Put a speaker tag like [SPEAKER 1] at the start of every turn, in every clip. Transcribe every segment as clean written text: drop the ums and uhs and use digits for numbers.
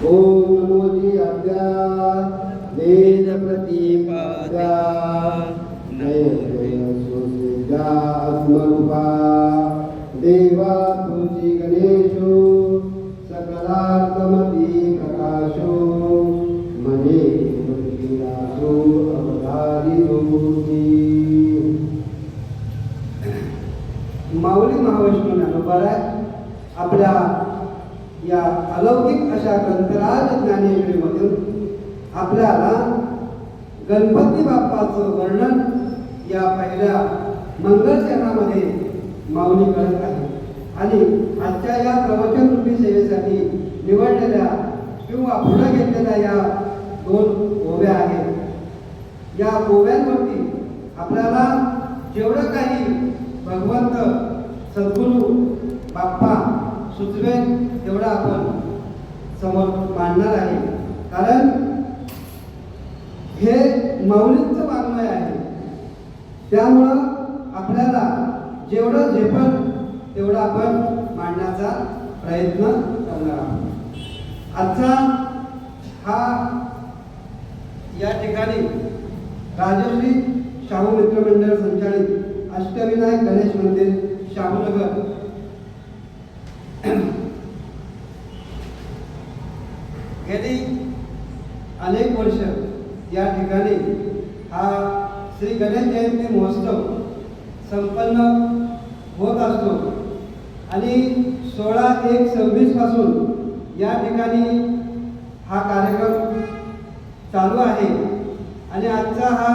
[SPEAKER 1] ओम नमोजी आद्या वेद प्रतिपाद्या नैवेद्या आत्मरूपा देवा तुझी गणेशो सकलार्थमती प्रकाशो मने मुक्तिदासो अवधारी जोती. माऊली महावैष्णव ज्ञानोबा आपल्या या अलौकिक अशा ग्रंथराज ज्ञानेश्वरीमधून आपल्याला गणपती बाप्पाचं वर्णन या पहिल्या मंगलचरणामध्ये माऊली करत आहे. आणि आजच्या या प्रवचनरूपी सेवेसाठी निवडलेल्या किंवा पुढे घेतलेल्या या दोन ओव्या आहेत. या ओव्यांवरती आपल्याला जेवढं काही भगवंत सद्गुरू बाप्पा सुचवेल तेवढा आपण समोर मांडणार आहे. कारण हे माऊलींचं वाङ्मय आहे. त्यामुळं आपल्याला जेवढं झेपल तेवढं आपण मांडण्याचा प्रयत्न करणार आहोत. आजचा हा या ठिकाणी राजश्री शाहू मित्रमंडळ संचालित अष्टविनायक गणेश मंदिर शाहूनगर गेली अनेक वर्ष या ठिकाणी हा श्री गणेश जयंती महोत्सव संपन्न होत असतो. आणि 16/1/26 पासून या ठिकाणी हा कार्यक्रम चालू आहे. आणि आजचा हा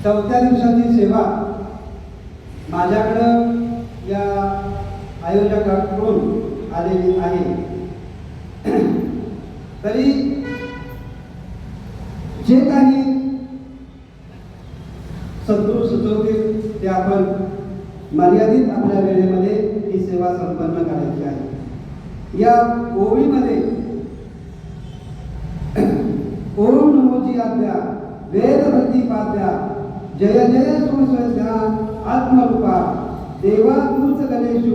[SPEAKER 1] 4थ्या दिवसाची सेवा माझ्याकडं या आयोजकाकडून आलेली आहे. तरी जे काही सद्गुरू सुचवतील ते आपण मर्यादित आपल्या वेळेमध्ये ही सेवा संपन्न करायची आहे. या ओवीमध्ये ओम नमोजी आद्या वेद प्रतिपाद्या जय जय सुस्वद्या आत्मरूपा देवा तूच गणेशू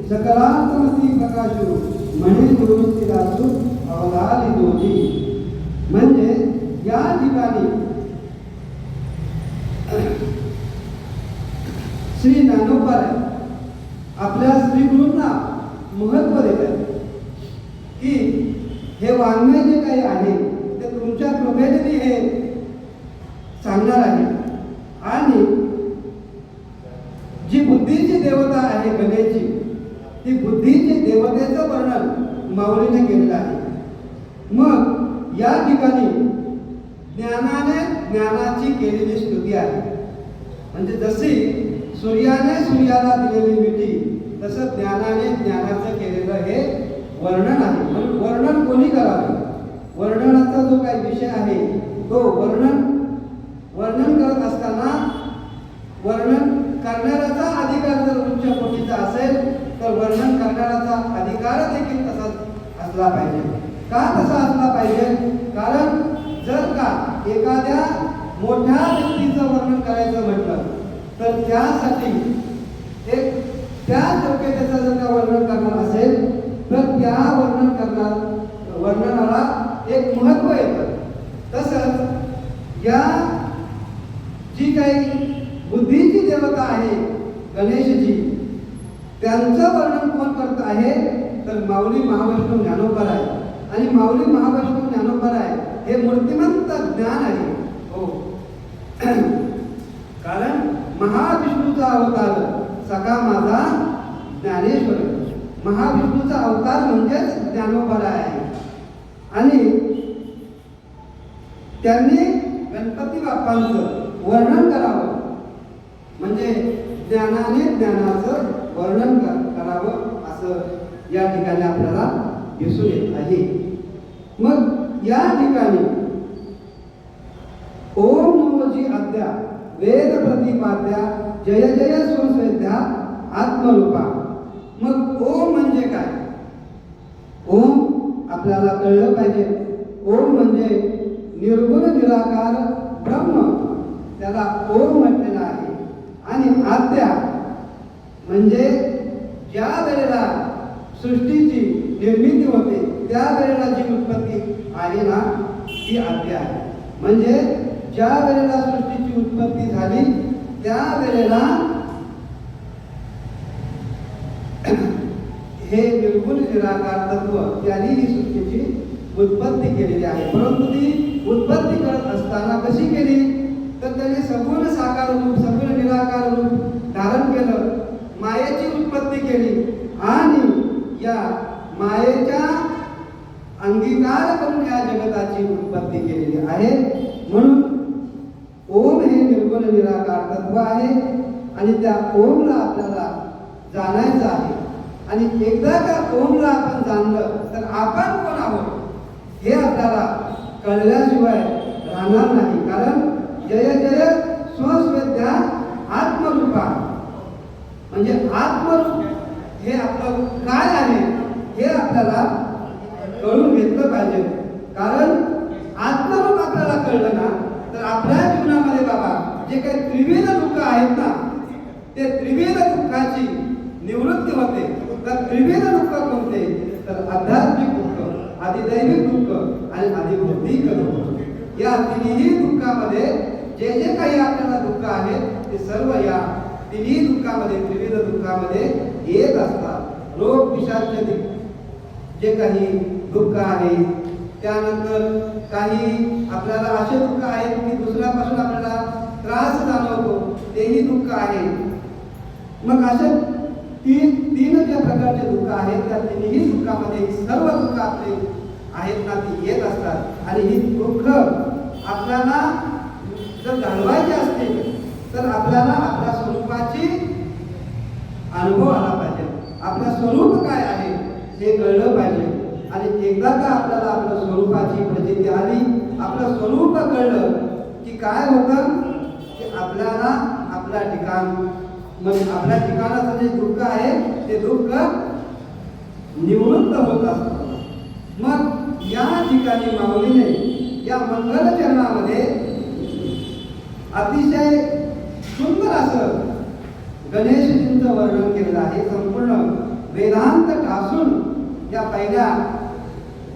[SPEAKER 1] सकलार्थमती प्रकाशू म्हणे दुरुस्तीदासू अवधारी दोजी. म्हणजे या ठिकाणी श्री ज्ञानोबा आपल्या श्री गुरूंना महत्व देतात की हे वाङ्मय जे काही आहे ते तुमच्या कृपेने मी हे सांगणार आहे. आणि जी बुद्धीची देवता आहे गणेशची, ती बुद्धीची देवतेचं वर्णन माऊलीने केलेलं आहे. मग या ठिकाणी ज्ञानाने ज्ञानाची केलेली स्तुती आहे. म्हणजे जशी सूर्याने सूर्याला दिलेली मिठी तसं ज्ञानाने ज्ञानाचं केलेलं हे वर्णन आहे. म्हणून वर्णन कोणी करावे, वर्णनाचा जो काही विषय आहे तो वर्णन करत असताना वर्णन करणाऱ्याचा अधिकार जर उच्च कोटीचा असेल तर वर्णन करणाऱ्याचा अधिकार देखील तसाच असला पाहिजे. का तसा असला पाहिजे? कारण जर का एखाद्या मोठ्या व्यक्तीचं वर्णन करायचं म्हटलं तर त्यासाठी एक त्या योग्यतेचं जर का वर्णन करणार असेल तर त्या वर्णनाला एक महत्त्व येतं. तसंच या जी काही बुद्धीची देवता आहे गणेशजी, त्यांचं वर्णन कोण करत आहे तर माऊली महावैष्णव ज्ञानोबा आहे. आणि माऊली महावैष्णव ज्ञानोबा आहे हे मूर्तिमंत ज्ञान आहे. हो, कारण महाविष्णूचा अवतार सखा माझा ज्ञानेश्वर. महाविष्णूचा अवतार म्हणजेच ज्ञानोबा आहे. आणि त्यांनी गणपती बाप्पांचं वर्णन करावं म्हणजे ज्ञानाने ज्ञानाचं वर्णन करावं असं या ठिकाणी आपल्याला दिसून येत आहे. मग या ठिकाणी ओम नमोजी आद्या वेद प्रतिपाद्या जय जय सुस्वेद्या आत्मरूपा. मग ओम म्हणजे काय? ओम आपल्याला कळलं पाहिजे. ओम म्हणजे निर्गुण निराकार ब्रह्म, त्याला ओम म्हटलेला आहे. आणि आद्या म्हणजे ज्या वेळेला सृष्टीची निर्मिती होते त्यावेळेला जी उत्पत्ती आहे ना ती आद्य आहे. म्हणजे ज्या वेळेला सृष्टीची उत्पत्ती झाली त्यावेळेला हे निर्गुण निराकार तत्व त्यांनी ही सृष्टीची उत्पत्ती केलेली आहे. परंतु ती उत्पत्ती करत असताना कशी केली तर त्याने सगुण साकार रूप सगुण निराकार रूप धारण केलं, मायेची उत्पत्ती केली आणि या मायेच्या अंगीकार करून या जगताची उत्पत्ती केलेली आहे. म्हणून ओम हे निर्गुण निराकार तत्व आहे आणि त्या ओमला आपल्याला जाणायचं आहे. आणि एकदा का ओमला आपण जाणलं तर आपण कोण आहोत हे आपल्याला कळल्याशिवाय राहणार नाही. कारण जय जय स्वस्वेद्या आत्मरूपा म्हणजे आत्मरूप हे आपलं काय आहे हे आपल्याला कळून घेतलं पाहिजे. कारण आत्मरूप आपल्याला कळलं ना तर आपल्या जीवनामध्ये बाबा जे काही त्रिविध दुःख आहेत ना ते त्रिविध दुःखाची निवृत्ती होते. तर त्रिविध दुःख कोणते तर आध्यात्मिक दुःख, आदिदैविक दुःख आणि आदिभौतिक दुःख. या तिन्ही दुःखामध्ये जे जे काही आपल्याला दुःख आहेत ते सर्व या तिन्ही दुःखामध्ये त्रिविध दुःखामध्ये येत असतात. रोग विषाद जे काही दुःख आहे, त्यानंतर काही आपल्याला असे दुःख आहेत की दुसऱ्यापासून आपल्याला त्रास जाणवतो तेही दुःख आहे. मग असे तीन ज्या प्रकारचे दुःख आहेत त्या तिन्ही दुःखामध्ये सर्व दुःख आपले आहेत ना ती येत असतात. आणि ही दुःख आपल्याला जर घालवायची असतील तर आपल्याला आपल्या स्वरूपाची अनुभव आला पाहिजे. आपलं स्वरूप काय आहे हे कळलं पाहिजे. आणि एकदा का आपल्याला आपल्या स्वरूपाची प्रचिती आली, आपलं स्वरूप कळलं की काय होतं की आपल्याला आपल्या ठिकाण मग आपल्या ठिकाणाचं जे दुःख आहे ते दुःख निवृत्त होत असतं. मग या ठिकाणी माऊलीने या मंगल चरणामध्ये अतिशय सुंदर असं गणेशजींचं वर्णन केलेलं आहे. संपूर्ण वेदांत ठासून या पहिल्या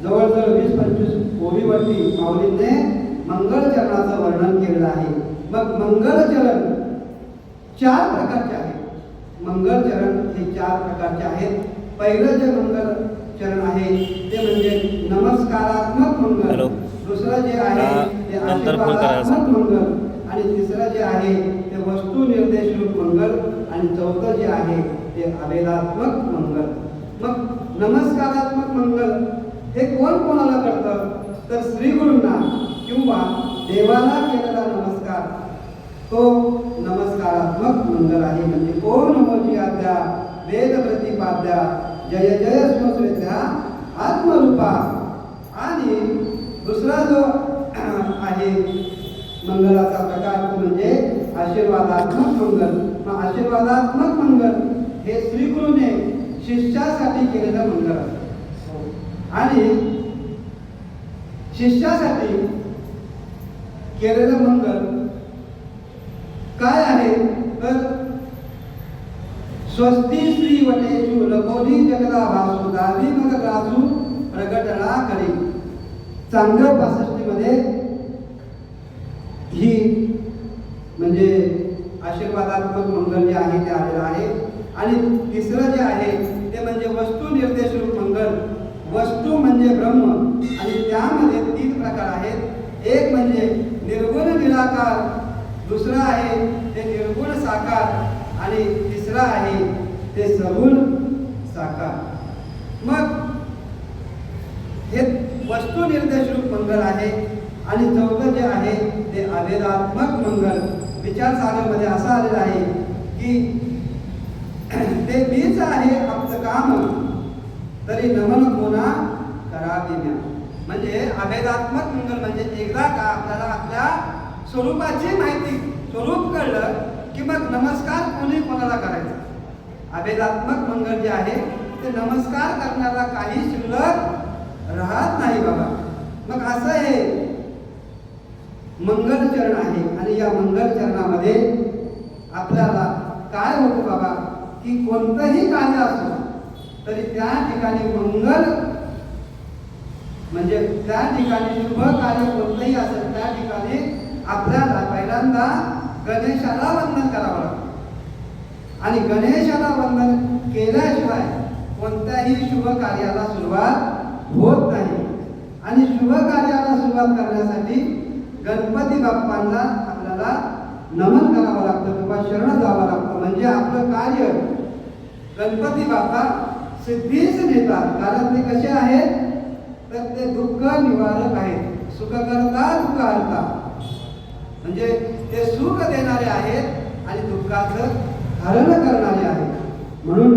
[SPEAKER 1] जवळजवळ 20-25 ओळीवरती माऊलीने मंगल चरणाचं वर्णन केलेलं आहे. मग मंगल चरण 4 प्रकारचे आहेत. मंगल चरण हे 4 प्रकारचे आहेत. पहिलं जे मंगल चरण आहे ते म्हणजे नमस्कारात्मक मंगल, दुसरं जे आहे ते आशीर्वादात्मक मंगल आणि तिसरं जे आहे ते वस्तू निर्देशरूप मंगल आणि चौथं जे आहे ते अभेदात्मक मंगल. मग नमस्कारात्मक मंगल हे कोण कोणाला करतं तर श्री गुरूंना किंवा देवाला केलेला नमस्कार तो नमस्कारात्मक मंगल आहे. म्हणजे ओम नमोची आद्या वेद प्रतिपाद्या जय जय स्वस्वेद्या आत्मरूपा. आणि दुसरा जो आहे मंगलाचा प्रकार तो म्हणजे आशीर्वादात्मक मंगल. मग आशीर्वादात्मक मंगल हे श्री गुरुने शिष्यासाठी केलेलं मंगल आहे. आणि शिष्यासाठी केलेलं मंगल काय आहे तर स्वस्ती श्री वटेषु लकोनी जगदा भासु दादी मग राजू प्रगटना करी. 465 मध्ये ही म्हणजे आशीर्वादात्मक मंगल जे आहे ते आलेलं आहे. आणि तिसरं जे आहे ते म्हणजे वस्तू निर्देशरूप मंगल. वस्तू म्हणजे ब्रह्म आणि त्यामध्ये 3 प्रकार आहेत. एक म्हणजे निर्गुण निराकार, दुसरा आहे ते निर्गुण साकार आणि तिसरा आहे ते सगुण साकार. मग हे वस्तू निर्देशरूप मंगल आहे. आणि चौथं जे आहे ते अभेदात्मक मंगल. विचारसागरमध्ये असं आलेलं आहे की ते मीच आहे आपलं काम तरी नमन कोणा करावी म्या. म्हणजे अभेदात्मक मंगल म्हणजे एकदा का आपल्याला आपल्या स्वरूपाची माहिती स्वरूप कळलं की मग नमस्कार कोणी कोणाला करायचा. अभेदात्मक मंगल जे आहे ते नमस्कार करण्याला काही शिल्लक राहत नाही बाबा. मग असं हे मंगल चरण आहे. आणि या मंगल चरणामध्ये आपल्याला काय होतं बाबा की कोणतंही कार्य असो तरी त्या ठिकाणी मंगल म्हणजे त्या ठिकाणी शुभ कार्य कोणतंही असेल त्या ठिकाणी आपल्याला पहिल्यांदा गणेशाला वंदन करावं लागतं. आणि गणेशाला वंदन केल्याशिवाय कोणत्याही शुभ कार्याला सुरुवात होत नाही. आणि शुभ कार्याला सुरुवात करण्यासाठी गणपती बाप्पांना आपल्याला नमन करावं लागतं किंवा शरण जावं लागतं. म्हणजे आपलं कार्य गणपती बाप्पा सिद्धीच नेतात. कारण ते कसे आहेत तर ते दुःख निवारक आहेत. सुख करता दुःख हरता, म्हणजे ते सुख देणारे आहेत आणि दुःखाचं हरण करणारे आहेत. म्हणून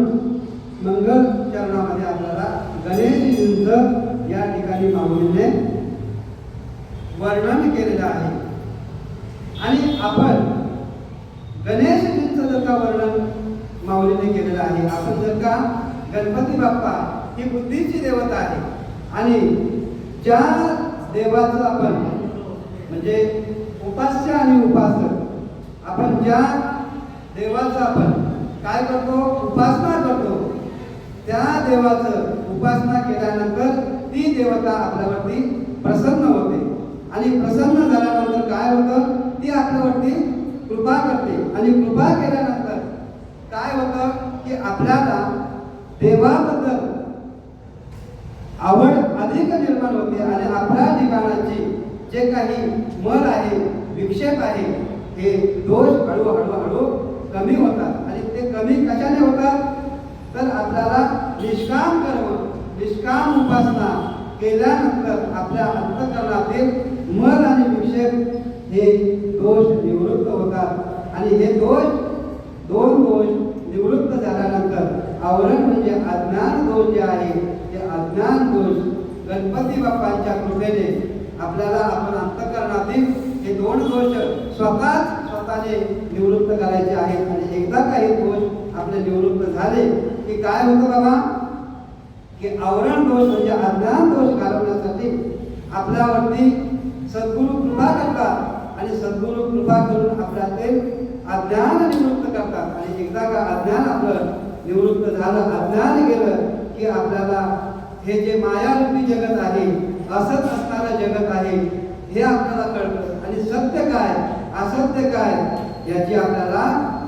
[SPEAKER 1] मंगल चरणामध्ये आपल्याला गणेशजींचं या ठिकाणी माऊलीने वर्णन केलेलं आहे. आणि आपण गणेशजींचं जर का वर्णन माऊलीने केलेलं आहे, आपण जर का गणपती बाप्पा ही बुद्धीची देवता आहे आणि ज्या देवाचं आपण म्हणजे उपास्य आणि उपासक, आपण ज्या देवाचं आपण काय करतो उपासना करतो, त्या देवाचं उपासना केल्यानंतर ती देवता आपल्यावरती प्रसन्न होते. आणि प्रसन्न झाल्यानंतर काय होतं, ती आपल्यावरती कृपा करते. आणि कृपा केल्यानंतर काय होतं की आपल्याला देवाबद्दल आवड अधिक निर्माण होते आणि आपल्या ठिकाणाची जे काही मल आहे, विक्षेप आहे, हे दोष हळूहळू कमी होतात. आणि ते कमी कशाने होतात तर आपल्याला निष्काम कर्म, निष्काम उपासना केल्यानंतर आपल्या अंतःकरणातील मल आणि विक्षेप हे दोष निवृत्त होतात. आणि हे दोन दोष निवृत्त झाल्यानंतर आवरण म्हणजे अज्ञान दोष जे आहे ते अज्ञान दोष गणपती बाप्पांच्या कृपेने आपल्याला आपण अंतःकरणातील हे दोन दोष स्वतःने निवृत्त करायचे आहेत. आणि एकदा काही दोष आपले निवृत्त झाले की काय होतं बाबा की आवरण दोष म्हणजे अज्ञान दोष घालवण्यासाठी आपल्यावरती सद्गुरू कृपा करतात आणि सद्गुरू कृपा करून आपल्यातील अज्ञान निवृत्त करतात. आणि एकदा का अज्ञान आपलं निवृत्त झालं, अज्ञान गेलं की आपल्याला हे जे मायारूपी जगत आहे, असत असणारं जगत आहे हे आपल्याला कळतं. आणि सत्य काय असत्य काय याची आपल्याला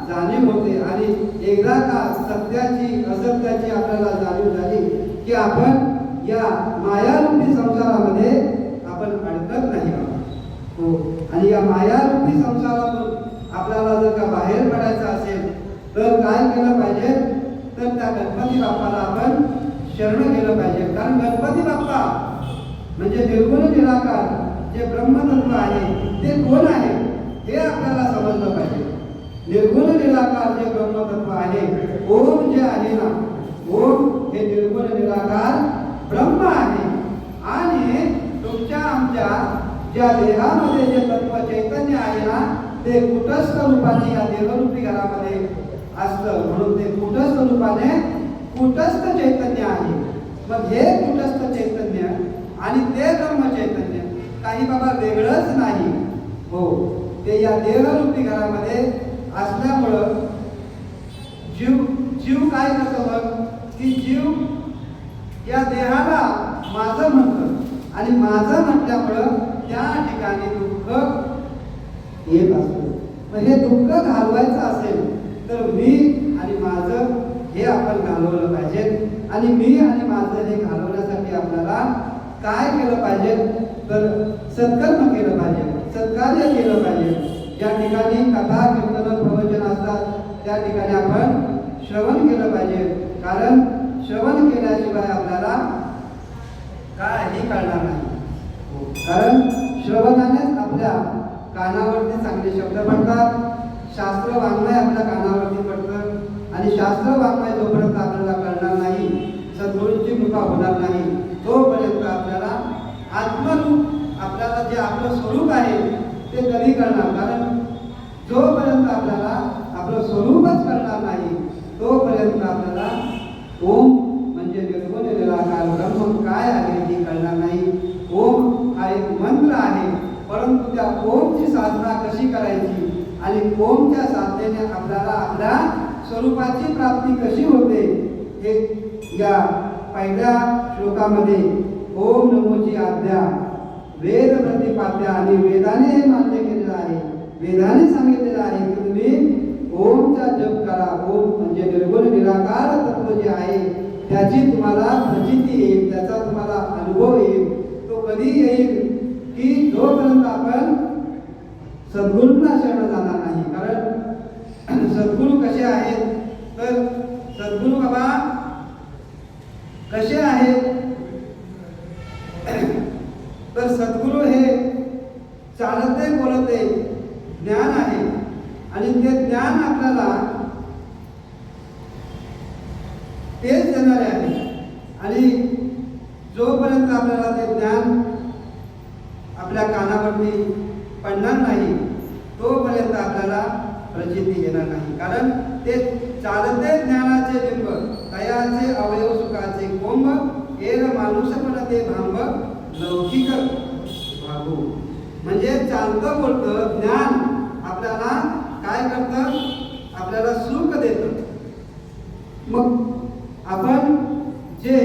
[SPEAKER 1] जाणीव होते. आणि एकदा का सत्याची असत्याची आपल्याला जाणीव झाली की आपण या मायारूपी संसारामध्ये आपण अडकत नाही. हो, आणि या मायारूपी संसारातून आपल्याला जर का बाहेर पडायचं असेल तर काय केलं पाहिजे तर त्या गणपती बाप्पाला आपण शरण गेलं पाहिजे. कारण गणपती बाप्पा म्हणजे निर्गुण निराकार जे ब्रह्मतत्व आहे ते कोण आहे हे आपल्याला समजलं पाहिजे. निर्गुण निराकार जे ब्रह्मतत्व आहे, ओम जे आहे ना, ओम हे निर्गुण निराकार ब्रह्म आहे. आणि तुमच्या आमच्या ज्या देहामध्ये जे तत्व चैतन्य आहे ना ते कुटस्थ रूपाने या देहरूपी घरामध्ये असतं. म्हणून ते कुटस्थ रूपाने कुटस्थ चैतन्य आहे. मग हे कुटस्थ चैतन्य आणि ते ब्रह्म चैतन्य काही बाबा वेगळंच नाही. हो, ते या देहरूपी घरामध्ये असल्यामुळं जीव काय करतो मग की जीव या देहाला माझं म्हणतं आणि माझं म्हटल्यामुळं त्या ठिकाणी दुःख येत असतं. मग हे दुःख घालवायचं असेल तर मी आणि माझं हे आपण घालवलं पाहिजे. आणि मी आणि माझं हे घालवण्यासाठी आपल्याला काय केलं पाहिजे तर सत्कर्म केलं पाहिजे, सत्कार्य केलं पाहिजे. ज्या ठिकाणी कथा कीर्तन प्रवचन असतात त्या ठिकाणी आपण श्रवण केलं पाहिजे. कारण श्रवण केल्याशिवाय आपल्याला काहीही कळणार नाही. कारण श्रवणानेच आपल्या कानावरती चांगले शब्द पडतात, शास्त्र वाङ्मय आपल्या कानावरती पडतं. आणि शास्त्र वाङ्मय जोपर्यंत आपल्याला कळणार नाही, सद्गुरूंची कृपा होणार नाही, तोपर्यंत आपल्याला आत्मरूप आपल्याला जे आपलं स्वरूप आहे ते कधी कळणार. कारण जोपर्यंत आपल्याला आपलं स्वरूपच कळणार नाही तोपर्यंत आपल्याला ओम म्हणजे निर्गुण निराकार ब्रह्म काय आहे हे कळणार नाही. ओम हा एक मंत्र आहे, परंतु त्या ओमची साधना कशी करायची आणि ओमच्या साधनेने आपल्याला आपल्या स्वरूपाची प्राप्ती कशी होते हे या पहिल्या श्लोकामध्ये ओम नमोची आज्ञा वेद प्रतिपाद्या आणि वेदाने हे मान्य केलेलं आहे. वेदाने सांगितलेलं आहे की तुम्ही ओमचा जप करा. ओम म्हणजे निर्गुण निराकार तत्व जे आहे त्याची तुम्हाला प्रचिती येईल, त्याचा तुम्हाला अनुभव येईल. तो कधी येईल की जोपर्यंत आपण सद्गुरूंना शरण जाणार नाही. कारण सद्गुरू कसे आहेत तर सद्गुरू बाबा कसे आहेत तर सद्गुरू हे चालते बोलते ज्ञान आहे आणि ते ज्ञान आपल्याला तेच देणारे आहे. आणि जोपर्यंत आपल्याला ते ज्ञान आपल्या कानावरती पडणार नाही तोपर्यंत आपल्याला प्रचिती येणार नाही. कारण ते चालते ज्ञानाचे बिंब दयाचे अवयव सुखाचे कोंब एल माणूसपण ते भांब लौकिक भागू. म्हणजे चालतं बोलतं ज्ञान आपल्याला काय करतं, आपल्याला सुख देतं. मग आपण जे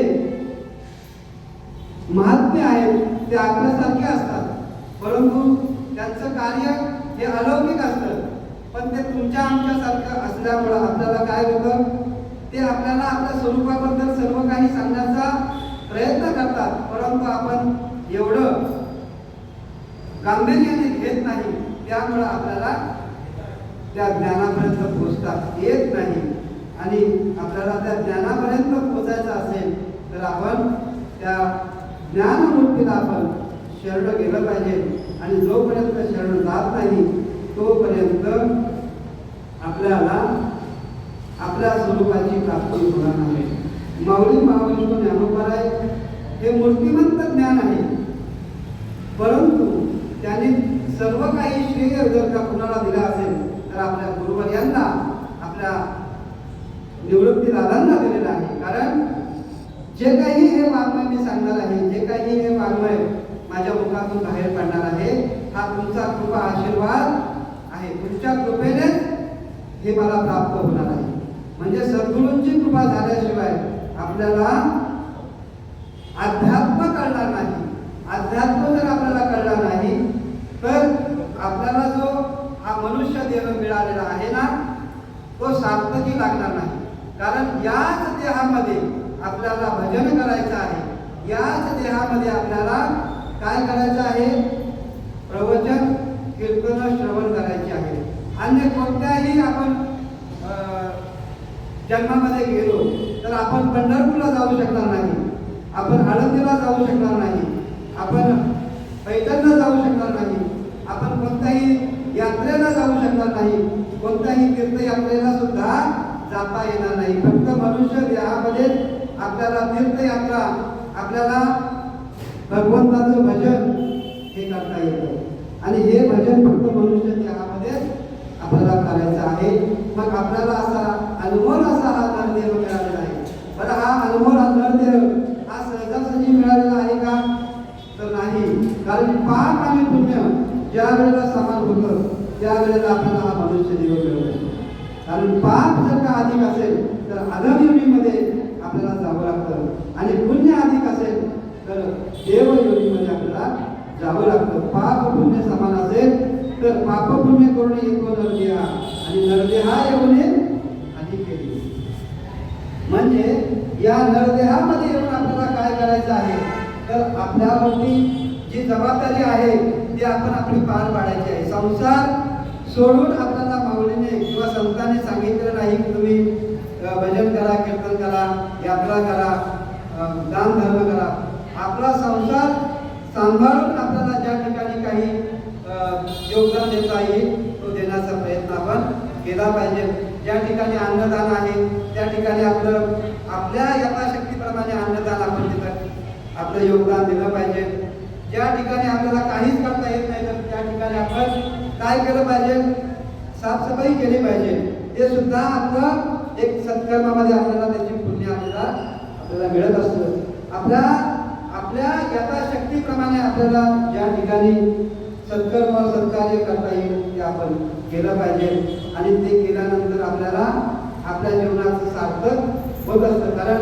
[SPEAKER 1] महात्मे आहेत ते आपल्यासारखे असतात, परंतु त्यांचं कार्य हे अलौकिक असतं. पण ते तुमच्या आमच्यासारखं असल्यामुळं आपल्याला काय होतं, ते आपल्याला आपल्या स्वरूपाबद्दल सर्व काही सांगण्याचा प्रयत्न करतात, परंतु आपण एवढं गांभीर्याने घेत नाही. त्यामुळं आपल्याला त्या ज्ञानापर्यंत पोहोचता येत नाही. आणि आपल्याला त्या ज्ञानापर्यंत पोहोचायचं असेल तर आपण त्या ज्ञानमूर्तीला आपण शरण गेलं पाहिजे. आणि जोपर्यंत शरण जात नाही तोपर्यंत आपल्याला आपल्या स्वरूपाची प्राप्ती होणार नाही. माऊली माऊली ज्ञानोबराय हे मूर्तिमंत ज्ञान आहे, परंतु त्यांनी सर्व काही श्रेय जर का कुणाला दिला असेल तर आपल्या गुरुवर्यांना आपल्या निवृत्ती दादांना दिलेलं आहे. कारण जे काही हे वाङ्मय मी सांगणार आहे, जे काही हे वाङ्मय माझ्या मुखातून बाहेर पडणार आहे, हा तुमचा कृपा आशीर्वाद आहे. तुमच्या कृपेने हे मला प्राप्त होणार आहे. म्हणजे सद्गुरूंची कृपा झाल्याशिवाय आपल्याला अध्यात्म कळणार नाही. अध्यात्म जर आपल्याला कळणार नाही तर आपल्याला जो हा मनुष्य देह मिळालेला आहे ना तो सार्थकी लागणार नाही. कारण याच देहामध्ये आपल्याला भजन करायचं आहे, याच देहामध्ये आपल्याला काय करायचं आहे, प्रवचन कीर्तन श्रवण करायचे आहे. अन्य कोणत्याही आपण जन्मामध्ये गेलो तर आपण पंढरपूरला जाऊ शकणार नाही, आपण आळंदीला जाऊ शकणार नाही, आपण पैठणला जाऊ शकणार नाही, आपण कोणत्याही यात्रेला जाऊ शकणार नाही, कोणत्याही तीर्थयात्रेला सुद्धा जाता येणार नाही. फक्त मनुष्य देहामध्ये आपल्याला तीर्थयात्रा, आपल्याला भगवंताचं भजन हे करता येतं. आणि हे भजन फक्त मनुष्य देहामध्ये आपल्याला करायचं आहे. मग आपल्याला असा अनमोल असा हा नरदेह मिळालेला आहे. बरं, हा अनमोल नरदेह हा सहजासहजी मिळालेला आहे का तर नाही. कारण पाप आणि पुण्य ज्या वेळेला समान होतं त्या वेळेला आपल्याला हा मनुष्य देह मिळतो. कारण पाप जर का अधिक असेल तर अधम योनीमध्ये आपल्याला जावं लागतं आणि पुण्य अधिक असेल तर देव योनीमध्ये आपल्याला जावं लागतं. पाप पुण्य समान असेल तर पाप पुण्य करून येतो नरदेहा आणि नरदेहा येऊन अधिक केली. म्हणजे या नरदेहामध्ये येऊन आपल्याला काय करायचं आहे तर आपल्यावरती जी जबाबदारी आहे ती आपण आपली पार पाडायची आहे. संसार सोडून आपल्याला माऊलीने किंवा संतांनी सांगितलं नाही की तुम्ही भजन करा, कीर्तन करा, यात्रा करा, दान धर्म करा. आपला संसार सांभाळून आपल्याला ज्या ठिकाणी काही योगदान देता येईल तो देण्याचा प्रयत्न आपण केला पाहिजे. ज्या ठिकाणी अन्नदान आहे त्या ठिकाणी आपल्या यथाशक्तीप्रमाणे अन्नदान आपण तिथं आपलं योगदान दिलं पाहिजे. ज्या ठिकाणी आपल्याला काहीच करता येत नाही तर त्या ठिकाणी आपण काय केलं पाहिजे, साफसफाई केली पाहिजे. ते सुद्धा आपलं एक सत्कर्मामध्ये आपल्याला त्याची पुण्य आपल्याला मिळत असतं. आपल्या यथाशक्तीप्रमाणे आपल्याला ज्या ठिकाणी सत्कर्म सत्कार्य करता येईल ते आपण केलं पाहिजे. आणि ते केल्यानंतर आपल्याला आपल्या जीवनाचं सार्थक होत असतं. कारण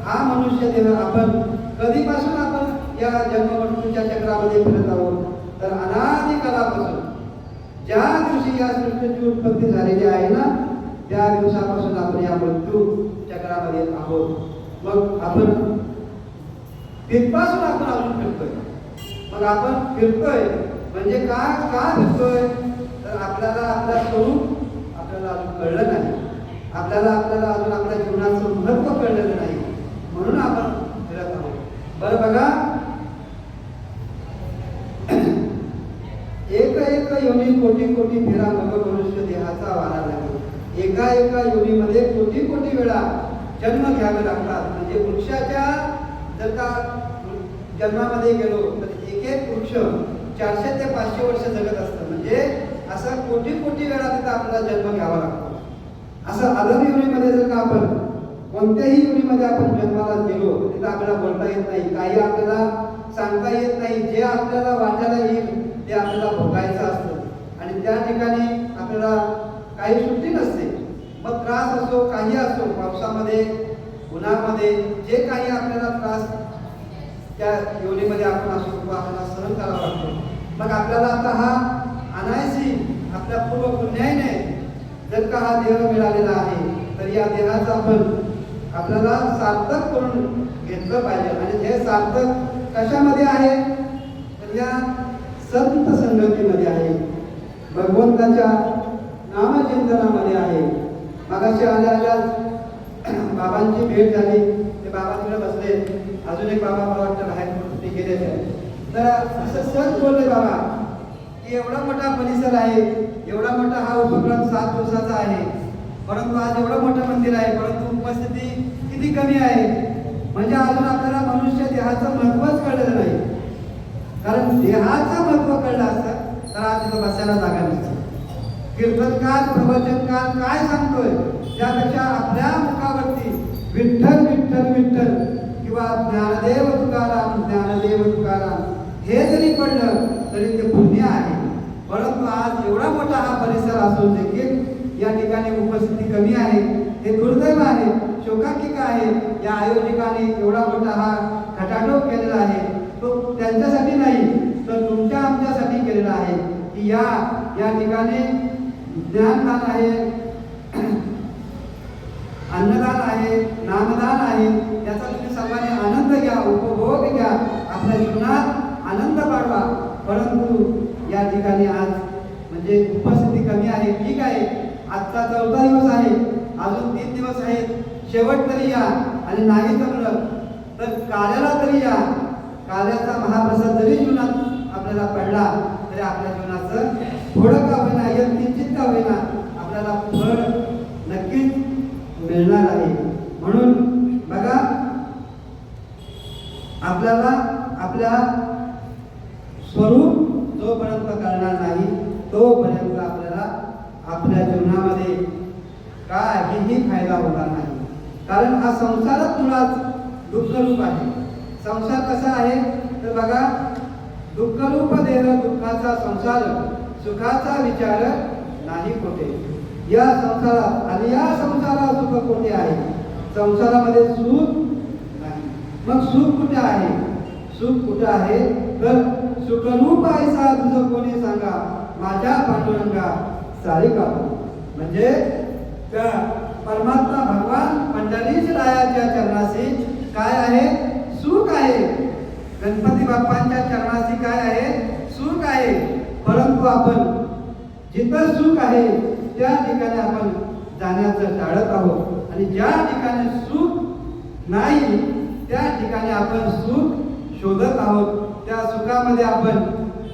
[SPEAKER 1] हा मनुष्य देह आपण कधीपासून आपण या जन्ममृत्यूच्या चक्रामध्ये फिरत आहोत, तर अनादी कालापासून. ज्या दिवशी या सृष्टीची उत्पत्ती झालेली आहे ना, त्या दिवसापासून आपण या मृत्यू चक्रामध्ये आहोत. मग आपण तिथपासून आपण अजून फिरतोय. मग आपण फिरतोय म्हणजे का फिरतोय, तर आपल्याला आपलं स्वरूप आपल्याला अजून कळलं नाही, आपल्याला अजून आपल्या जीवनाचं महत्त्व कळलेलं नाही, म्हणून आपण फिरत आहोत. बरं बघा, एक योनी कोटी कोटी फेरा मग मनुष्य देहाचा वारा लागेल. एका योनीमध्ये कोटी वेळा जन्म घ्यावे लागतात. म्हणजे वृक्षाच्या जर का जन्मामध्ये गेलो तर एक वृक्ष 400 ते 500 वर्ष जगत असतं. म्हणजे असं कोटी वेळा तिथं आपल्याला जन्म घ्यावा लागतो. असं अदम योनीमध्ये जर का आपण कोणत्याही योनीमध्ये आपण जन्माला गेलो तिथं आपल्याला बोलता येत नाही, काही आपल्याला सांगता येत नाही. जे आपल्याला वाटायला येईल ते आपल्याला भोगायचं असतं आणि त्या ठिकाणी आपल्याला काही सुट्टी नसते. मग त्रास असो, काही असो, पावसामध्ये, उन्हामध्ये जे काही आपल्याला त्रास त्या योनीमध्ये आपण असो तो आपल्याला सहन करावा लागतो. मग आपल्याला आता हा अनायसी आपल्या पूर्व पुण्याने जर का हा देह मिळालेला आहे, तर या देहाचा आपण आपल्याला सार्थक करून घेतलं पाहिजे. आणि हे सार्थक कशामध्ये आहे, तर या संत संगतीमध्ये आहे, भगवंताच्या नामचिंतनामध्ये आहे. मागाशी आल्या बाबांची भेट झाली, ते बाबा तिकडे बसले. अजून एक बाबा मला वाटतं बाहेर ते गेलेले आहे. तर असं सहज बोलले बाबा की एवढा मोठा परिसर आहे, एवढा मोठा हा उपक्रम 7 दिवसाचा आहे, परंतु आज एवढं मोठं मंदिर आहे, परंतु उपस्थिती किती कमी आहे. म्हणजे अजून आपल्याला मनुष्य देहाचं महत्त्वच कळलेलं नाही. कारण देहाचं महत्त्व कळलं असतं तर आज तिथं बसायला जागा नसते. कीर्तनकार, प्रवचनकार काय सांगतोय त्यापेक्षा आपल्या मुखावरती विठ्ठल विठ्ठल विठ्ठल किंवा ज्ञानदेव तुकाराम ज्ञानदेव तुकाराम हे जरी पडलं तरी ते पुण्य आहे. परंतु आज एवढा मोठा हा परिसर असून देखील या ठिकाणी उपस्थिती कमी आहे. हे दुर्दैव आहे, शोकांतिका आहे. या आयोजकांनी एवढा मोठा हा खटाटोप केलेला आहे, तो त्यांच्यासाठी नाही तर तुमच्या आमच्यासाठी केलेला आहे की या ठिकाणी ज्ञानदान आहे, अन्नदान आहे, नामदान आहे. त्याचा तुम्ही सर्वांनी आनंद घ्या, उपभोग घ्या, आपल्या जीवनात आनंद पाडवा. परंतु या ठिकाणी आज म्हणजे उपस्थिती कमी आहे. ठीक आहे, आजचा 4था दिवस आहे, अजून 3 दिवस आहेत, शेवट तरी या. आणि नाही जमलं तर काल्याला तरी या. काल्याचा महाप्रसाद जरी जीवनात आपल्याला पडला तरी आपल्या जीवनाचं थोडं का होईना, किंचित का होईना आपल्याला फळ नक्कीच मिळणार आहे. म्हणून बघा, आपल्याला आपल्या स्वरूप जोपर्यंत कळणार नाही तोपर्यंत आपल्याला आपल्या जीवनामध्ये काहीही फायदा होणार नाही. कारण हा संसारच मुळात दुःखरूप आहे. संसार कसा आहे तर बघा, दुःखरूप देह दुःखाचा संसार, सुखाचा विचार नाही कोठे. या संसारात आणि या संसारात सुख कोठे आहे. संसारामध्ये सुख नाही. मग सुख कुठे आहे, सुख कुठे आहे तर सुखरूप ऐसा तुझं कोणी सांगा, माझ्या पांडुरंगा सारी का. म्हणजे परमात्मा भगवान पंढरीश रायाच्या चरणाशी काय आहे, सुख आहे. गणपती बाप्पांच्या चरणाशी काय आहे, सुख आहे. परंतु आपण जिथं सुख आहे त्या ठिकाणी आपण जाण्याचं टाळत आहोत आणि ज्या ठिकाणी सुख नाही त्या ठिकाणी आपण सुख शोधत आहोत. त्या सुखामध्ये आपण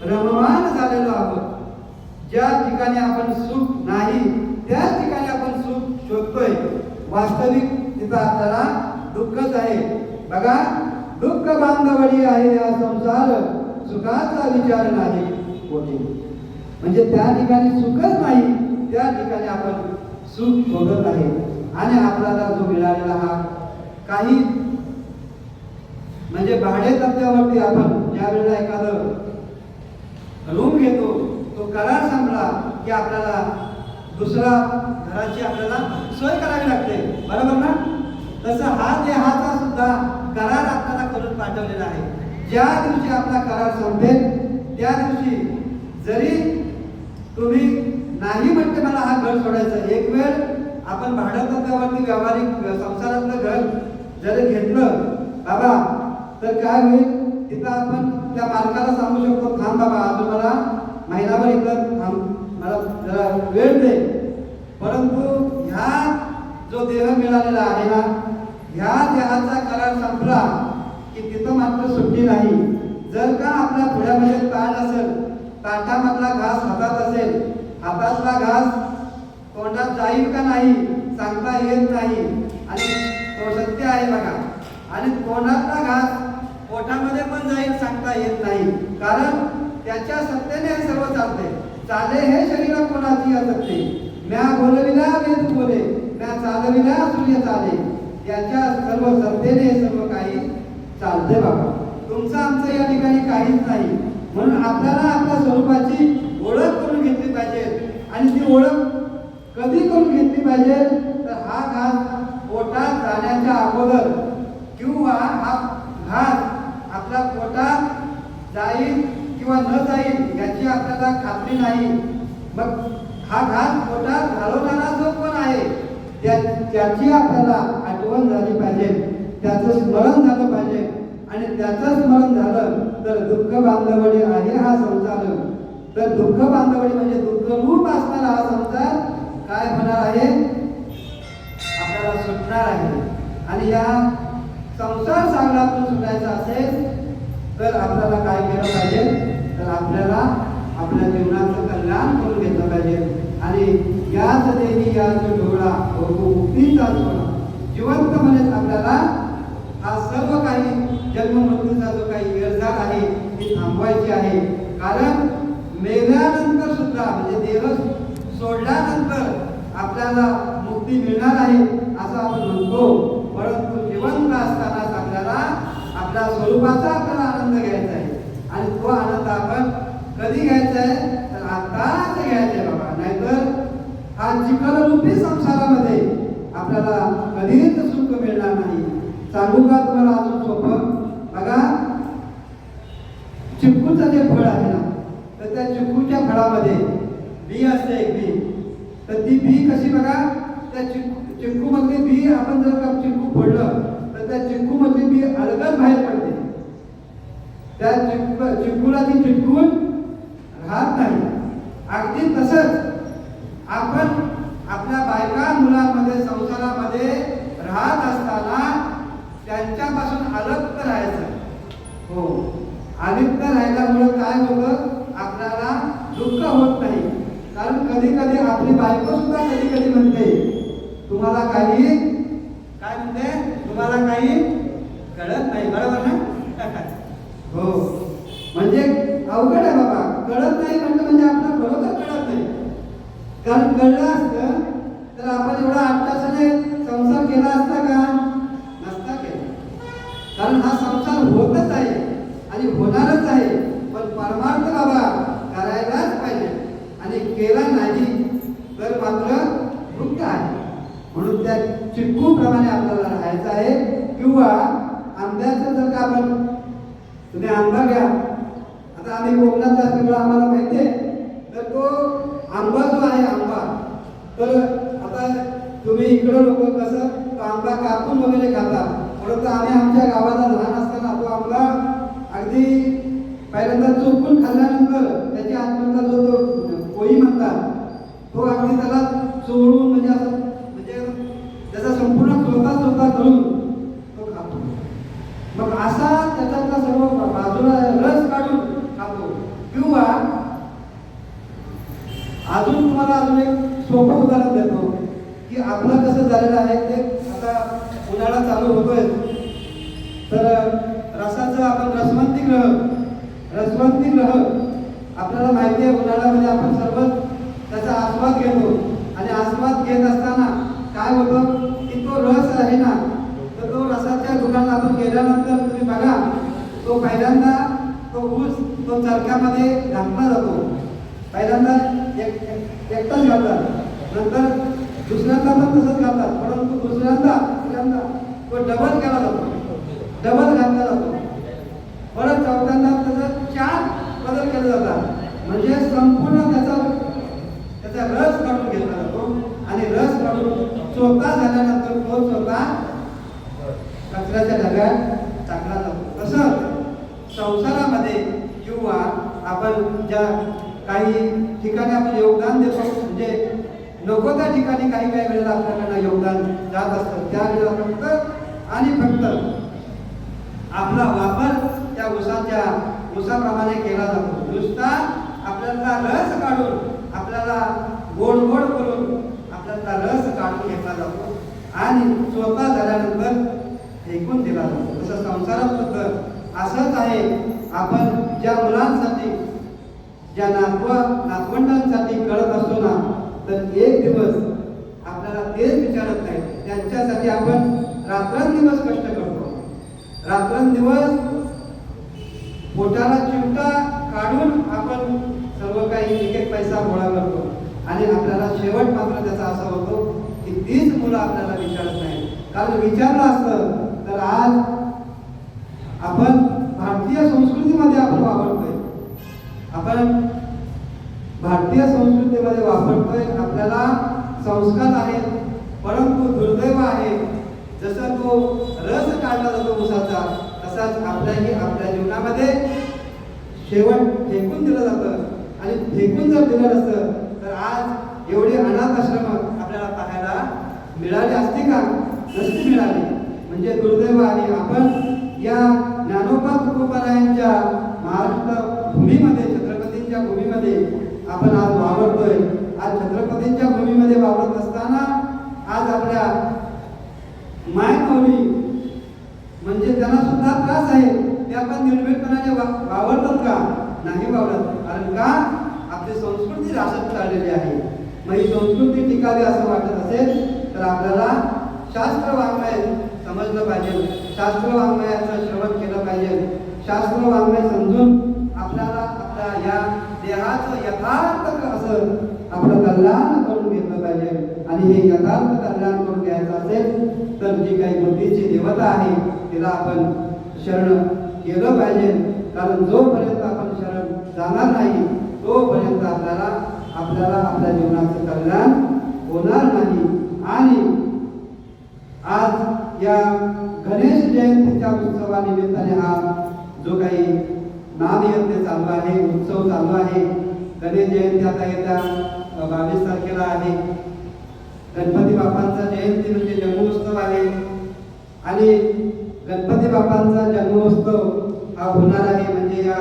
[SPEAKER 1] रममान झालेलो आहोत. ज्या ठिकाणी आपण सुख नाही त्याच ठिकाणी आपण सुख शोधतोय. वास्तविक तिथं आपल्याला दुःखच आहे. बघा, दुःख बांधवडी आहे या संसार, सुखाचा विचार नाही कोणी. म्हणजे त्या ठिकाणी सुखच नाही, त्या ठिकाणी आपण सुख शोधत आहे. आणि आपल्याला जो मिळालेला हा काही म्हणजे भाडे तत्त्वावरती आपण ज्या वेळेला एखादं रूम घेतो, तो करार संपला की आपल्याला दुसरा घराची आपल्याला सोय करावी लागते, बरोबर ना. तसं हा देहाचा सुद्धा करार आपल्याला करून पाठवलेला आहे. ज्या दिवशी आपला करार संपेल त्या दिवशी जरी तुम्ही नाही म्हणते मला हा घर सोडायचं, एक वेळ आपण भाड्यावरती व्यावहारिक संसारातलं घर जर घेतलं बाबा तर काय होईल, तिथं आपण त्या मालकाला सांगू शकतो थांब बाबा अजून मला महिनाभर इथं थांब, मला जरा वेळ दे. परंतु ह्या जो देह मिळालेला आहे ना, ह्या देहाचा करार संपला की तिथं मात्र सुट्टी नाही. जर का आपल्या पुढ्यामध्ये ताट असेल, ताटामधला घास हातात असेल, हातातला घास तोंडात जाईल का नाही सांगता येत नाही, आणि तो सत्य आहे बघा. आणि तोंडातला घास पोटामध्ये पण जाईल सांगता येत नाही, कारण त्याच्या सत्तेने हे सर्व चालते. चाले हे शरीर कोणाची असते, म्या बोलविला वेद बोले, म्या चालविला सूर्य चाले. याच्या सर्व सत्तेने हे सर्व काही चालते बाबा. तुमचं आमचं या ठिकाणी काहीच नाही. म्हणून आपल्याला आपल्या स्वरूपाची ओळख करून घेतली पाहिजे. आणि ती ओळख कधी करून घेतली पाहिजे तर हा घास पोटात जाण्याच्या अगोदर, किंवा हा घास आपल्या पोटात जाईल किंवा न जाईल याची आपल्याला खात्री नाही. मग हा घास पोटात घालवणारा जो कोण आहे त्याची आपल्याला आठवण झाली पाहिजे, त्याचं स्मरण झालं पाहिजे. आणि त्याचं स्मरण झालं तर दुःख बांधवडी आहे हा संसार. तर दुःख बांधवडी म्हणजे दुःखरूप असणारा हा संसार काय होणार आहे, आपल्याला सुटणार आहे. आणि या संसार सागरातून सुटायचं असेल तर आपल्याला काय केलं पाहिजे, तर आपल्याला आपल्या जीवनाचं कल्याण करून घेतलं पाहिजे. आणि याच देही याच डोळा मुक्तीचा सोहळा, जिवंत म्हणत आपल्याला हा सर्व काही जन्म मृत्यूचा जो काही व्यवहार आहे ती थांबवायची आहे. कारण मेल्यानंतर सुद्धा म्हणजे देह सोडल्यानंतर आपल्याला मुक्ती मिळणार आहे असं आपण म्हणतो. परंतु जिवंत असतानाच आपल्याला आपल्या स्वरूपाचा आपल्याला आनंद घ्यायचा आहे. आणि तो आनंद आपण कधी घ्यायचा आहे तर आताच घ्यायचा आहे बाबा. नाहीतर हा चिखलरूपी संसारामध्ये आपल्याला कधीच सुख मिळणार नाही. सांगू का तुम्हाला अजून सोपं, बघा चिक्कूचं जे फळ आहे ना, तर त्या चिक्कूच्या फळामध्ये बी असते एक बी. तर ती बी कशी बघा, त्या चिक्कू मधली बी आपण जर का चिक्कू फोडलं तर त्या चिक्कू मधली बी अलगद बाहेर पडते. त्या चिक्कूला ती चिटकून राहत नाही. अगदी तसंच आपण आपल्या बायका मुलांमध्ये संसारामध्ये राहत असताना त्यांच्यापासून अलग राहायचं. हो, अलग राहिल्यामुळे काय होतं, आपल्याला दुःख होत नाही. कारण कधी कधी आपली बायको सुद्धा कधी कधी म्हणते तुम्हाला काही काय म्हणते, तुम्हाला काही कळत नाही, बरोबर ना? हो, म्हणजे अवघड आहे बाबा. कळत नाही म्हणजे आपल्याला बरोबर कळत नाही. कारण कळलं असतं तर आपण एवढा 8 तासाने संसार केला असता का, नसता केला. कारण हा संसार होतच आहे आणि होणारच आहे. पण परमार्थ बाबा करायलाच पाहिजे, आणि केला नाही तर मात्र दुःख आहे. म्हणून त्या चिक्कू प्रमाणे आपल्याला राहायचं आहे. किंवा आंब्याचं जर का आपण, तुम्ही आंबा घ्या, आता आम्ही कोकणात असल्यामुळे आम्हाला माहिती आहे. तर तो आंबा जो आहे आंबा, तर आता तुम्ही इकडं लोक कसं तो आंबा कापून वगैरे खातात. परंतु आम्ही आमच्या गावाला लहान असताना तो आंबा अगदी पहिल्यांदा चोपून खाल्ल्यानंतर त्याच्या आतमधला जो तो कोळी म्हणतात तो अगदी त्याला चोळून म्हणजे असं म्हणजे त्याचा संपूर्ण चोथा करून तो खातो. मग असा त्याच्यातला सर्व बाजूला रस काढून खातो. किंवा अजून तुम्हाला अजून एक सोपं उदाहरण देतो की आपलं कसं झालेलं आहे ते. आता उन्हाळा चालू होतोय तर रसाचं आपण रसवंती ग्रह आपल्याला माहिती आहे. उन्हाळ्यामध्ये आपण सर्व त्याचा आस्वाद घेतो आणि आस्वाद घेत असताना काय होतं की तो रस आहे ना, तर तो रसाच्या दुकानात आपण गेल्यानंतर तुम्ही बघा तो पहिल्यांदा तो ऊस तो चरख्यामध्ये घातला जातो. पहिल्यांदा एकटाच घालतात, नंतर दुसऱ्यांदा पण तसंच घालतात, परंतु दुसऱ्यांदा तो डबल केला जातो. डबल घातला जातो. परत चौथ्यांदा त्याचा 4 बदल केले जातात. म्हणजे संपूर्ण त्याचा रस काढून घेतला जातो आणि रस काढून चोथा झाल्यानंतर तो चोथा कचऱ्याच्या डब्यात टाकला जातो. तसंच संसारामध्ये किंवा आपण ज्या काही ठिकाणी आपण योगदान देतो, म्हणजे नको त्या ठिकाणी काही काही वेळेला आपल्याकडनं योगदान जात असतं, त्या वेळेला फक्त आणि फक्त आपला वापर त्या ऊसाप्रमाणे केला जातो. नुसता आपल्याला रस काढून आपल्याला गोड गोड करून आपल्याला रस काढून घेतला जातो आणि स्वतः झाल्यानंतर फेकून दिला जातो. तसं संसारात सुद्धा असंच आहे. आपण ज्या मुलांसाठी ज्या नातवंडांसाठी कळत असतो ना, तर एक दिवस आपल्याला तेच विचारत नाही, त्यांच्यासाठी आपण रात्रंदिवस कष्ट करतो. रात्रंदिवस पोटाला चिमटा काढून आपण सर्व काही एक एक पैसा गोळा करतो आणि आपल्याला शेवट मात्र त्याचा असा होतो की तीच मुलं आपल्याला विचारत नाही. कारण विचारलं असतं तर आज आपण भारतीय संस्कृतीमध्ये आपण वापरतोय, आपण भारतीय संस्कृतीमध्ये वापरतोय, आपल्याला संस्कार आहेत. परंतु दुर्दैव आहे, जसं तो रस काढला जातो ऊसाचा, तसाच आपल्या जीवनामध्ये शेवट फेकून दिलं जातं. आणि फेकून जर दिलं नसतं तर आज एवढे अनाथ आश्रम आपल्याला पाहायला मिळाले असते का? नसते मिळाले. म्हणजे दुर्दैव आहे. आपण या ज्ञानोबा तुकोबारायांच्या महाराष्ट्र भूमीमध्ये, छत्रपतींच्या भूमीमध्ये आपण आज वावरतोय. आज छत्रपतींच्या भूमीमध्ये वावरत असताना आज आपल्या मायमाऊली म्हणजे त्यांना सुद्धा त्रास आहे, ते आपण निर्भीडपणाने वावरतात का? नाही वावरत. कारण का? आपली संस्कृती रासत चाललेली आहे. मग ही संस्कृती टिकावी असं वाटत असेल तर आपल्याला शास्त्र वाङ्मय समजलं पाहिजे, शास्त्र वाङ्मयाचं श्रवण केलं पाहिजे. शास्त्र वाङ्मय समजून आपल्याला आपल्या या देहाचं यथार्थ असं आपलं कल्याण करून घेतलं पाहिजे. आणि हे यथार्थ कल्याण करून घ्यायचं असेल तर जी काही बुद्धीची देवता आहे तिला आपण शरण केलं पाहिजे. कारण जोपर्यंत आपण शरण जाणार नाही तोपर्यंत आपल्याला आपल्या जीवनाचं कल्याण होणार नाही. आणि आज या गणेश जयंतीच्या उत्सवानिमित्ताने हा जो काही नामयज्ञ चालू आहे, उत्सव चालू आहे. गणेश जयंती आता येत्या 22 तारखेला आहे. गणपती बाप्पांचा जयंती म्हणजे जन्मोत्सव आहे आणि गणपती बाप्पांचा जन्मोत्सव हा होणार आहे. म्हणजे या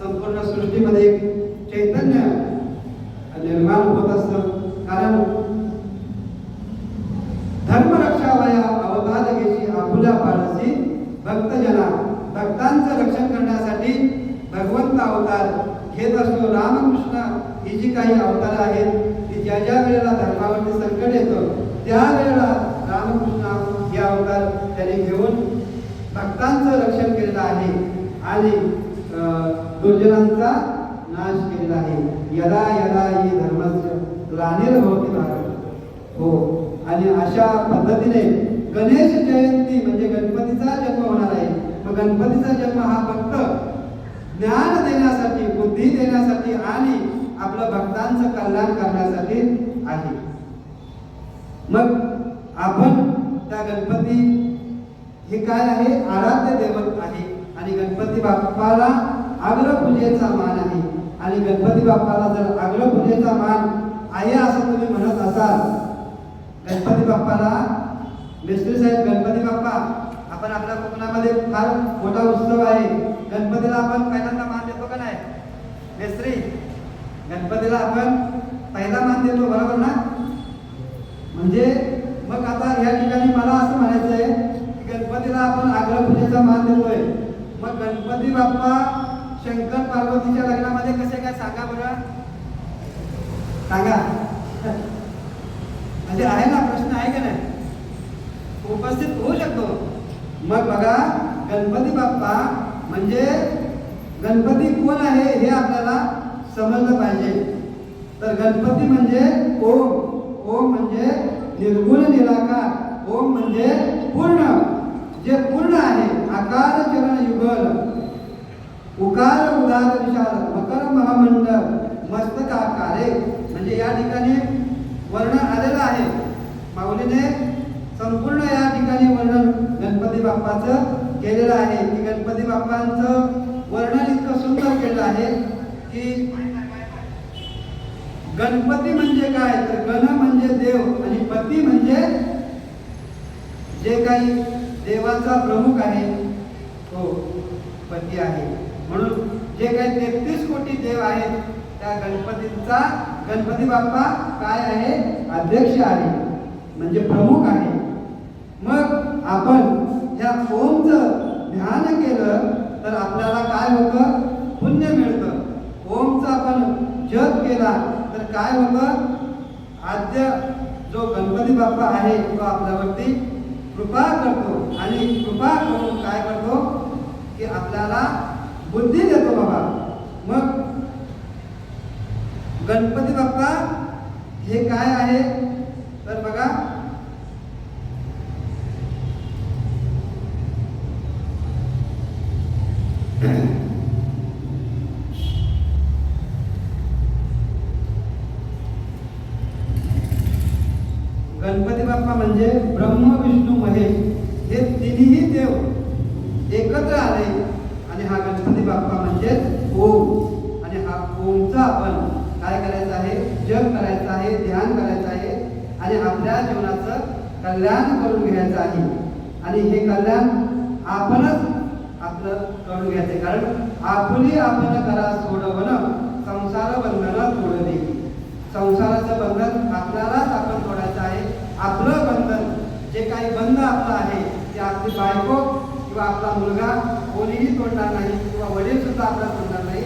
[SPEAKER 1] संपूर्ण सृष्टीमध्ये एक चैतन्य निर्माण होत असतं. कारण धर्मरक्षावया अवतार घेशी आपुल्या पाडसी भक्तजना, भक्तांचं रक्षण करण्यासाठी भगवंत अवतार घेत असतो. रामकृष्ण ही जी काही अवतार आहेत ती ज्या ज्या वेळेला धर्मावरती संकट येतं त्यावेळेला रामकृष्ण हे अवतार त्यांनी घेऊन भक्तांचं रक्षण केलेलं आहे आणि दुर्जनांचा नाश केलेला आहे. यदा यदा ही धर्मस्य ग्लानिर्भवति भारत. हो, आणि अशा पद्धतीने गणेश जयंती म्हणजे गणपतीचा जन्म होणार आहे. मग गणपतीचा जन्म हा फक्त ज्ञान देण्यासाठी, बुद्धी देण्यासाठी आणि आपल्या भक्तांचं कल्याण करण्यासाठी आहे. मग आपण त्या गणपती हे काय आहे? आराध्य दैवत आहे आणि गणपती बाप्पाला अग्रपूजेचा मान आहे. आणि गणपती बाप्पाला जर अग्रपूजेचा मान आहे असं तुम्ही म्हणत असाल, गणपती बाप्पाला मिस्त्री साहेब, गणपती बाप्पा आपण आपल्या कोकणामध्ये फार मोठा उत्सव आहे. गणपतीला आपण पहिल्यांदा मान देतो का नाही? मिस्त्री, गणपतीला आपण पहिला मान देतो, बरोबर ना? म्हणजे मग आता या ठिकाणी मला असं म्हणायचं आहे की गणपतीला आपण अग्रपूजेचा मान देतोय. मग गणपती बाप्पा शंकर पार्वतीच्या लग्नामध्ये कसे काय सांगा बरं, सांगा. म्हणजे आहे ना, प्रश्न आहे का नाही? उपस्थित होऊ शकतो. मग बघा, गणपती बाप्पा म्हणजे गणपती कोण आहे हे आपल्याला समजलं पाहिजे. तर गणपती म्हणजे ओम. ओम म्हणजे निर्गुण निराकार. ओम म्हणजे पूर्ण. जे पूर्ण आहे, आकार चरण युगल, उकार उदार विशाल, मकर महामंडळ मस्तकाकारे. म्हणजे या ठिकाणी वर्णन आलेलं आहे. माऊलीने संपूर्ण या ठिकाणी वर्णन गणपती बाप्पाचं केलेलं आहे की गणपती बाप्पांचं वर्णन इतकं सुंदर केलं आहे की गणपती म्हणजे काय, तर गण म्हणजे देव आणि पती म्हणजे जे काही देवाचा प्रमुख आहे तो पती आहे. म्हणून जे काही 33 कोटी देव आहेत त्या गणपतींचा गणपती बाप्पा काय आहे, अध्यक्ष आहे म्हणजे प्रमुख आहे. मग आपण या ओमचं ध्यान केलं तर आपल्याला काय होतं, पुण्य मिळतं. ओमचा आपण जप केला तर काय होतं, आद्य जो गणपती बाप्पा आहे तो आपल्यावरती कृपा करतो आणि कृपा करून काय करतो की आपल्याला बुद्धी देतो बाबा. मग गणपती बाप्पा हे काय आहे तर बघा, गणपती बाप्पा म्हणजे ब्रह्म विष्णू महेश हे तिन्ही देव एकत्र आले आणि हा गणपती बाप्पा म्हणजे ओम. आणि हा ओमचा आपण काय करायचं आहे, जप करायचं आहे, ध्यान करायचं आहे आणि आपल्या जीवनाचं कल्याण करून घ्यायचं आहे. आणि हे कल्याण आपणच आपलं करून घ्यायचं, कारण आपली आपण करा सोडवणं संसार बंधन तोडणे. संसाराचं बंधन आपल्यालाच आपण तोडायचं आहे. आपलं बंधन जे काही बंध आपलं आहे ते आपली बायको किंवा आपला मुलगा कोणीही तोडणार नाही किंवा वडील सुद्धा आपला तोडणार नाही.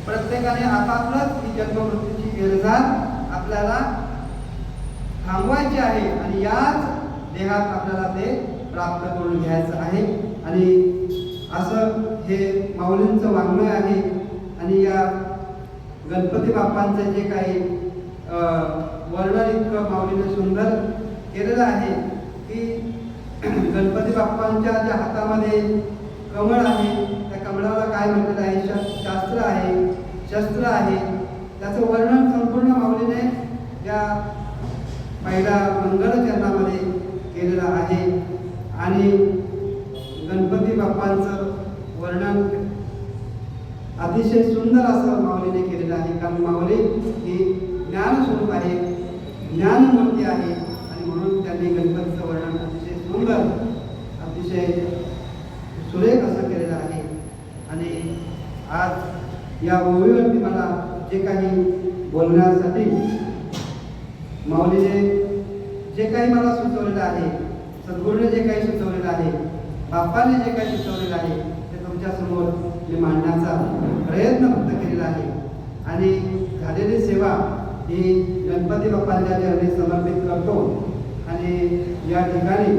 [SPEAKER 1] प्रत्येकाने आपापलंच ही जन्ममृत्यूची गिरझार आपल्याला थांबवायची आहे आणि याच देहात आपल्याला ते प्राप्त करून घ्यायचं आहे. आणि असं हे माऊलींचं वाङ्मय आहे. आणि या गणपती बाप्पांचं जे काही वर्णन इतकं माऊलीने सुंदर केलेलं आहे की गणपती बाप्पांच्या ज्या हातामध्ये कमळ आहे त्या कमळाला काय म्हटलेलं आहे, शास्त्र आहे, शस्त्र आहे. त्याचं वर्णन संपूर्ण माऊलीने या पहिल्या मंगलचरणामध्ये केलेलं आहे. आणि गणपती बाप्पांचं वर्णन अतिशय सुंदर असं माऊलीने केलेलं आहे. कारण माऊली ही ज्ञानस्वरूप आहे, ज्ञानमूर्ती आहे आणि म्हणून त्यांनी गणपतीचं वर्णन अतिशय सुंदर, अतिशय सुरेख असं केलेलं आहे. आणि आज या ओवीवरती मला जे काही बोलण्यासाठी माऊलीने जे काही मला सुचवलेलं आहे, सद्गुरूने जे काही सुचवलेलं आहे, बाप्पाने जे काही सुचवलेलं आहे ते तुमच्यासमोर मी मांडण्याचा प्रयत्न फक्त केलेला आहे. आणि झालेली सेवा ही गणपती बाप्पांच्या चरणी समर्पित करतो आणि या ठिकाणी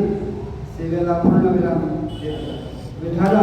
[SPEAKER 1] सेवेला पूर्णविराम देतो. विठाला